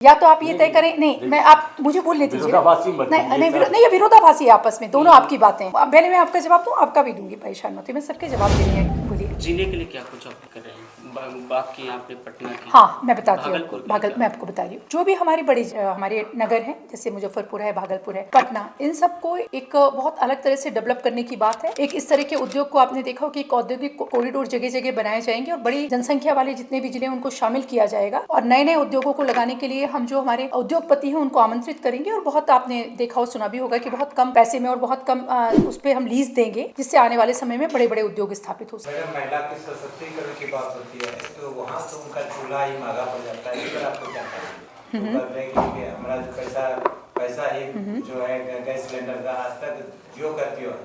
या तो आप ये तय करें, नहीं मैं आप मुझे बोलने दीजिए, नहीं ये विरोधाभासी है आपस में, दोनों आपकी बातें। अब पहले मैं आपका जवाब दूं, आपका भी दूंगी, परेशान मत, मैं सबके जवाब देनी है। बोलिए। जीने के लिए क्या कुछ आप कर रहे हैं? बात की आपने पटना की। हाँ मैं बताती हूँ आपको, मैं आपको बता रही हूँ। जो भी हमारी बड़ी हमारे नगर हैं, जैसे मुजफ्फरपुर है, भागलपुर है, पटना, इन सबको एक बहुत अलग तरह से डेवलप करने की बात है। एक इस तरह के उद्योग को आपने देखा हो कि एक औद्योगिक कॉरिडोर जगह जगह बनाए जाएंगे और बड़ी जनसंख्या वाले जितने भी जिले उनको शामिल किया जाएगा और नए नए उद्योगों को लगाने के लिए हम जो हमारे उद्योगपति हैं उनको आमंत्रित करेंगे और बहुत आपने देखा हो सुना भी होगा कि बहुत कम पैसे में और बहुत कम उस पर हम लीज देंगे, जिससे आने वाले समय में बड़े बड़े उद्योग स्थापित हो सके। महिला के सशक्तिकरण की बात होती है तो वहाँ तो उनका चूल्हा ही महंगा पड़ जाता है। इस पर आपको क्या कहना है? कि हमारा जो पैसा ही जो है गैस सिलेंडर का आज तक जो करती हो।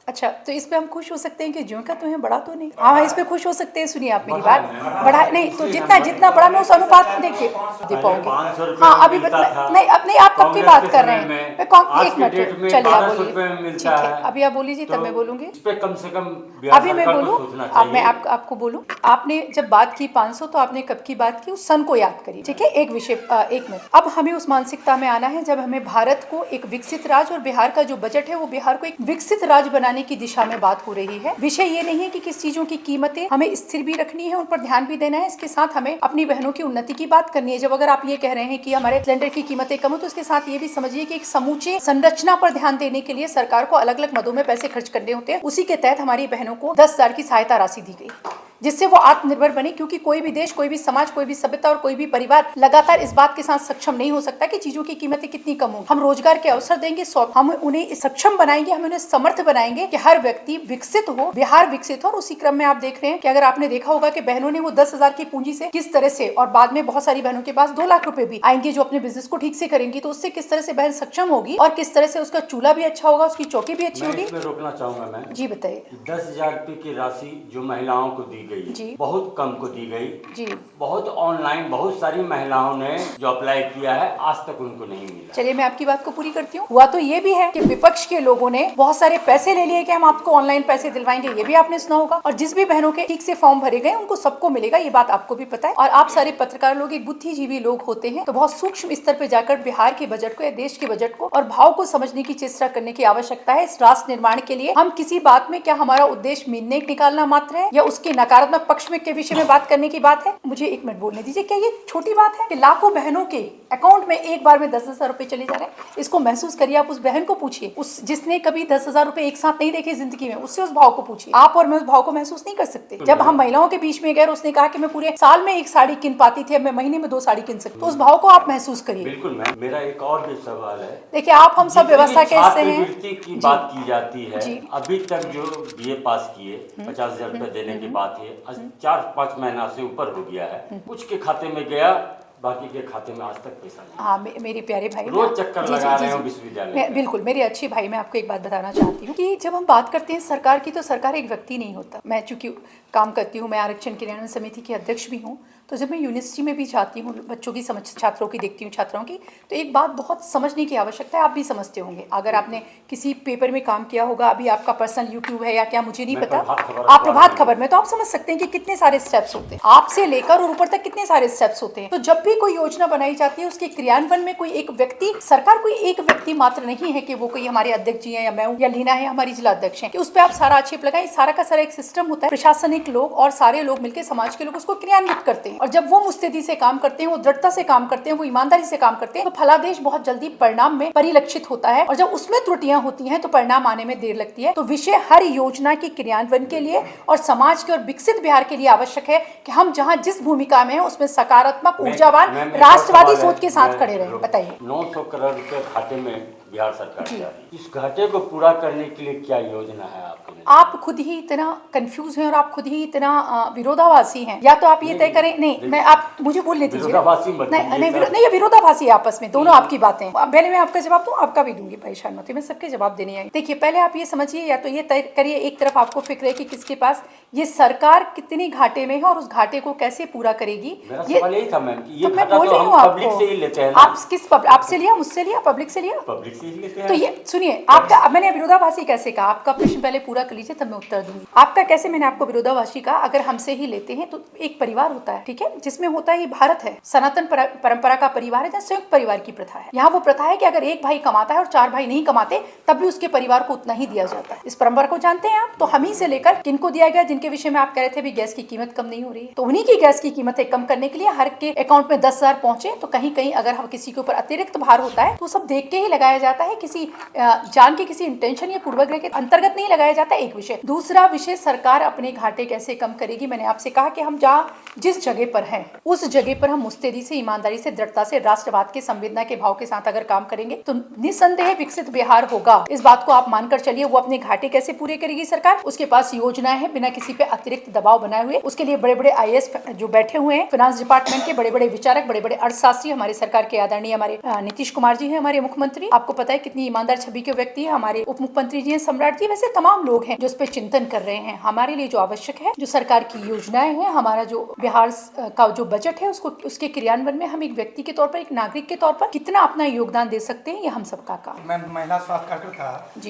अच्छा, तो इस पे हम खुश हो सकते हैं कि ज्यों का तो है, बड़ा तो नहीं। हाँ इस पे खुश हो सकते हैं। सुनिए आप मेरी बात, बड़ा नहीं तो जितना बड़ा मैं उस अनुपात देखिए दे पाऊंगी। हाँ अभी नहीं, अब नहीं, आप कब की बात कर रहे हैं? एक मिनट चलिए आप बोलिए, ठीक है, अभी आप बोलिए तब मैं बोलूंगी। कम से कम अभी मैं बोलूँ, अब मैं आपको बोलूँ, आपने जब बात की 500 तो आपने कब की बात की, उस सन को याद करिए, ठीक है। एक विषय, एक मिनट, अब हमें उस मानसिकता में आना है जब हमें भारत को एक विकसित राज्य और बिहार का जो बजट है वो बिहार को एक विकसित राज्य बनाने की दिशा में बात हो रही है। विषय ये नहीं है कि किस चीजों की कीमतें हमें स्थिर भी रखनी है, उन पर ध्यान भी देना है, इसके साथ हमें अपनी बहनों की उन्नति की बात करनी है। जब अगर आप ये कह रहे हैं कि हमारे सिलेंडर की कीमतें कम हो, तो इसके साथ ये भी समझिए कि एक समूचे संरचना पर ध्यान देने के लिए सरकार को अलग अलग मदों में पैसे खर्च करने होते हैं। उसी के तहत हमारी बहनों को 10,000 की सहायता राशि दी गई, जिससे वो आत्मनिर्भर बने, क्योंकि कोई भी देश, कोई भी समाज, कोई भी सभ्यता और कोई भी परिवार लगातार इस बात के साथ सक्षम नहीं हो सकता कि चीजों की कीमतें कितनी कम हो। हम रोजगार के अवसर देंगे, हम उन्हें सक्षम बनाएंगे, हम उन्हें समर्थ बनाएंगे कि हर व्यक्ति विकसित हो, बिहार विकसित हो। और उसी क्रम में आप देख रहे हैं कि अगर आपने देखा होगा कि बहनों ने वो 10,000 की पूंजी से किस तरह से, और बाद में बहुत सारी बहनों के पास 2 लाख रुपए भी आएंगे जो अपने बिजनेस को ठीक से करेंगी, तो उससे किस तरह से बहन सक्षम होगी और किस तरह से उसका चूल्हा भी अच्छा होगा, उसकी चौकी भी अच्छी होगी। रोकना चाहूंगा मैं, जी बताइए। 10,000 रुपए की राशि जो महिलाओं को दी गई जी, बहुत कम को दी गई जी, बहुत ऑनलाइन बहुत सारी महिलाओं ने जो अप्लाई किया है आज तक उनको नहीं मिला। चलिए मैं आपकी बात को पूरी करती हूँ। हुआ तो ये भी है कि विपक्ष के लोगों ने बहुत सारे पैसे ले लिए कि हम आपको ऑनलाइन पैसे दिलवाएंगे, ये भी आपने सुना होगा। और जिस भी बहनों के ठीक से फॉर्म भरे गए उनको सबको मिलेगा, ये बात आपको भी पता है। और आप सारे पत्रकार लोग एक बुद्धिजीवी लोग होते हैं, तो बहुत सूक्ष्म स्तर पर जाकर बिहार के बजट को या देश के बजट को और भाव को समझने की चेष्टा करने की आवश्यकता है। इस राष्ट्र निर्माण के लिए हम किसी बात में क्या हमारा उद्देश्य मीनने निकालना मात्र है या उसके नकारात्मक पक्ष में के विषय में बात करने की बात है? मुझे 1 मिनट बोलने दीजिए। क्या ये छोटी बात है कि लाखों बहनों के अकाउंट में एक बार में 10,000 रुपए चले जा रहे हैं? इसको महसूस करिए। आप उस बहन को पूछिए, उस जिसने कभी 10,000 रुपए एक साथ नहीं देखे जिंदगी में, उससे उस भाव को पूछिए। आप और मैं उस भाव को महसूस नहीं कर सकते। जब हम महिलाओं के बीच में गए, उसने कहा कि मैं पूरे साल में 1 साड़ी किन पाती थी, अब मैं महीने में 2 साड़ी किन सकती, तो उस भाव को आप महसूस करिए। बिल्कुल मैम, मेरा एक और भी सवाल है। देखिए आप हम सब व्यवस्था के हिस्से हैं। की बात की जाती है, अभी तक जो BA पास किए 50,000 रुपए देने की बात है, 4-5 महीना से ऊपर हो गया है, कुछ के खाते में गया, बाकी के खाते में आज तक पैसा नहीं। हाँ मेरे प्यारे भाई, रोज चक्कर लगा रहे हो विश्वविद्यालय। बिल्कुल मेरे अच्छे भाई, मैं आपको एक बात बताना चाहती हूँ कि जब हम बात करते हैं सरकार की, तो सरकार एक व्यक्ति नहीं होता। मैं चूंकि काम करती हूँ, मैं आरक्षण क्रियान्वयन समिति की अध्यक्ष भी हूँ, तो जब मैं यूनिवर्सिटी में भी जाती हूँ, बच्चों की छात्रों की देखती हूँ, छात्राओं की, तो एक बात बहुत समझने की आवश्यकता है। आप भी समझते होंगे, अगर आपने किसी पेपर में काम किया होगा, अभी आपका पर्सनल यूट्यूब है या क्या मुझे नहीं पता, आप प्रभात खबर में, तो आप समझ सकते हैं कि कितने सारे स्टेप्स होते हैं, आपसे लेकर और ऊपर तक कितने सारे स्टेप्स होते हैं। तो जब भी कोई योजना बनाई जाती है, उसके क्रियान्वयन में कोई एक व्यक्ति, सरकार कोई एक व्यक्ति मात्र नहीं है कि वो कोई हमारे अध्यक्ष जी है या मैं हूँ या लीना है हमारी जिला अध्यक्ष है, कि उस पर आप सारा आक्षेप लगाएं। सारा का सारा एक सिस्टम होता है, प्रशासनिक लोग और सारे लोग मिलकर, समाज के लोग उसको क्रियान्वित करते हैं। और जब वो मुस्तैदी से काम करते हैं, वो दृढ़ता से काम करते हैं, वो ईमानदारी से काम करते हैं, तो फलादेश बहुत जल्दी परिणाम में परिलक्षित होता है। और जब उसमें त्रुटियां होती हैं तो परिणाम आने में देर लगती है। तो विषय हर योजना के क्रियान्वयन के लिए और समाज के और विकसित बिहार के लिए आवश्यक है कि हम जहां जिस भूमिका में है उसमें सकारात्मक, ऊर्जावान, राष्ट्रवादी सोच के साथ खड़े रहे। बताइए। 900 करोड़ रुपए खाते में बिहार सरकार जा रही है, इस घाटे को पूरा करने के लिए क्या योजना है आपकी? आप खुद ही इतना कंफ्यूज हैं और आप खुद ही इतना विरोधाभासी हैं। या तो आप ये तय करें, नहीं मैं आप मुझे बोलने दीजिए, नहीं ये विरोधाभासी है आपस में, दोनों आपकी बातें। पहले मैं आपका जवाब दूं, आपका भी दूंगी, परेशान मत, मैं सबके जवाब देने आई। देखिए पहले आप ये समझिए, या तो ये तय करिए, एक तरफ आपको फिक्र है कि किसके पास ये सरकार कितनी घाटे में है और उस घाटे को कैसे पूरा करेगी। ये सवाल यही था मैम, ये तो मैं बोल रही हूँ आपको, पब्लिक से ही लेते हैं। आप किस आपसे लिया, मुझसे लिया, पब्लिक से लिया? पब्लिक ऐसे ही लेते हैं। तो ये सुनिए, आपका अब मैंने विरोधाभासी कैसे कहा, आपका प्रश्न पहले पूरा कर लीजिए तब मैं उत्तर दूंगी। आपका कैसे, मैंने आपको विरोधाभासी कहा, अगर हमसे ही लेते हैं तो एक परिवार होता है, ठीक है, जिसमें होता है, ये भारत है, सनातन परंपरा का परिवार है, जहाँ संयुक्त परिवार की प्रथा है। यहाँ वो प्रथा है कि अगर एक भाई कमाता है और 4 भाई नहीं कमाते तब भी उसके परिवार को उतना ही दिया जाता है। इस परंपरा को जानते हैं आप? तो हम ही से लेकर किनको दिया गया, जिनके विषय में आप कह रहे थे भी गैस की कीमत कम नहीं हो रही है, तो उन्हीं की गैस की कीमतें कम करने के लिए हर के अकाउंट में 10,000 पहुंचे, तो कहीं कहीं अगर हम किसी के ऊपर अतिरिक्त भार होता है तो सब देख के ही लगाया जाता है, किसी जान के किसी इंटेंशन या पूर्वाग्रह के अंतर्गत नहीं लगाया जाता। एक विषय। दूसरा विषय, सरकार अपने घाटे कैसे कम करेगी। मैंने आपसे कहा कि हम जहाँ जिस जगह पर हैं उस जगह पर हम मुस्तैदी से, ईमानदारी से, दृढ़ता से, राष्ट्रवाद के, संवेदना के भाव के साथ अगर काम करेंगे तो निसंदेह विकसित बिहार होगा। इस बात को आप मानकर चलिए। वो अपने घाटे कैसे पूरे करेगी सरकार, उसके पास योजनाएं हैं बिना किसी पे अतिरिक्त दबाव बनाए हुए। उसके लिए बड़े बड़े IAS जो बैठे हुए हैं, फाइनेंस डिपार्टमेंट के बड़े बड़े विचारक, बड़े बड़े अर्थशास्त्री हमारे सरकार के आदरणीय हमारे नीतीश कुमार जी हैं, हमारे मुख्यमंत्री। आपको पता है कितनी ईमानदार छवि के व्यक्ति है। हमारे उप मुख्यमंत्री जी हैं, सम्राट जी, वैसे तमाम लोग हैं जो इस पे चिंतन कर रहे हैं। हमारे लिए जो आवश्यक है, जो सरकार की योजनाएं हैं, हमारा जो बिहार का जो बजट है, उसके क्रियान्वयन में हम एक व्यक्ति के तौर पर, एक नागरिक के तौर पर कितना अपना योगदान दे सकते हैं, ये हम सबका काम। मैं महिला स्वास्थ्य कार्यकर्ता जी।